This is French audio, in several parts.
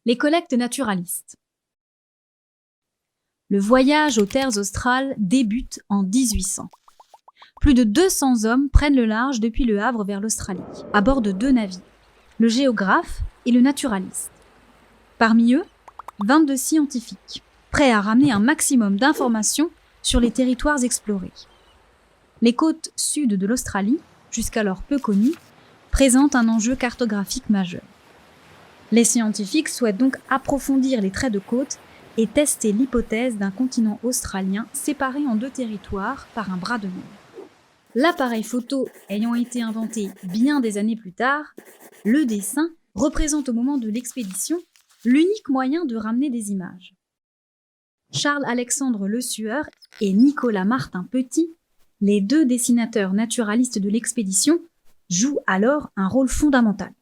Les collectes naturalistes. Le voyage aux terres australes débute en 1800. Plus de 200 hommes prennent le large depuis le Havre vers l'Australie, à bord de 2 navires, le géographe et le naturaliste. Parmi eux, 22 scientifiques, prêts à ramener un maximum d'informations sur les territoires explorés. Les côtes sud de l'Australie, jusqu'alors peu connues, présentent un enjeu cartographique majeur. Les scientifiques souhaitent donc approfondir les traits de côte et tester l'hypothèse d'un continent australien séparé en 2 territoires par un bras de mer. L'appareil photo ayant été inventé bien des années plus tard, le dessin représente au moment de l'expédition l'unique moyen de ramener des images. Charles-Alexandre Lesueur et Nicolas Martin-Petit, les 2 dessinateurs naturalistes de l'expédition, jouent alors un rôle fondamental.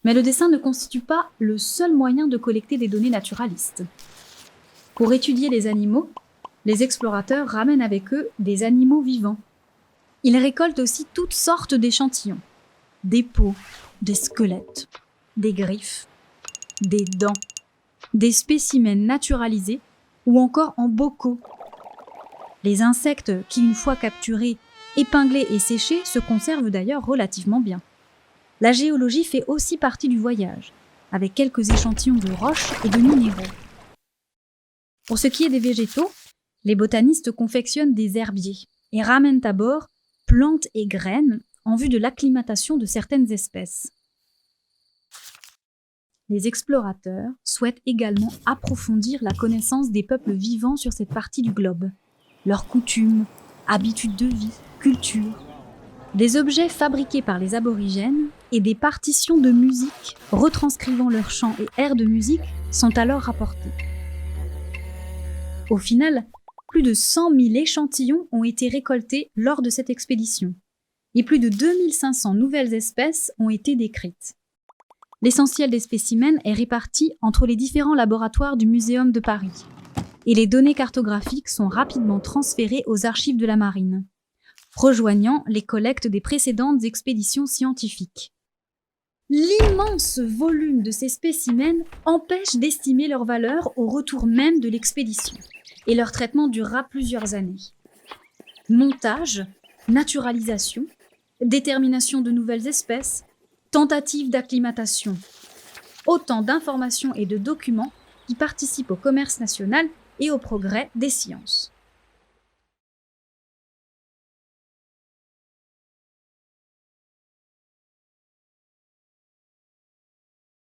Mais le dessin ne constitue pas le seul moyen de collecter des données naturalistes. Pour étudier les animaux, les explorateurs ramènent avec eux des animaux vivants. Ils récoltent aussi toutes sortes d'échantillons, des peaux, des squelettes, des griffes, des dents, des spécimens naturalisés ou encore en bocaux. Les insectes qui, une fois capturés, épinglés et séchés, se conservent d'ailleurs relativement bien. La géologie fait aussi partie du voyage, avec quelques échantillons de roches et de minéraux. Pour ce qui est des végétaux, les botanistes confectionnent des herbiers et ramènent à bord plantes et graines en vue de l'acclimatation de certaines espèces. Les explorateurs souhaitent également approfondir la connaissance des peuples vivants sur cette partie du globe, leurs coutumes, habitudes de vie, culture. Des objets fabriqués par les aborigènes et des partitions de musique retranscrivant leurs chants et airs de musique sont alors rapportés. Au final, plus de 100 000 échantillons ont été récoltés lors de cette expédition et plus de 2500 nouvelles espèces ont été décrites. L'essentiel des spécimens est réparti entre les différents laboratoires du Muséum de Paris et les données cartographiques sont rapidement transférées aux archives de la marine, rejoignant les collectes des précédentes expéditions scientifiques. L'immense volume de ces spécimens empêche d'estimer leur valeur au retour même de l'expédition, et leur traitement durera plusieurs années. Montage, naturalisation, détermination de nouvelles espèces, tentative d'acclimatation. Autant d'informations et de documents qui participent au commerce national et au progrès des sciences.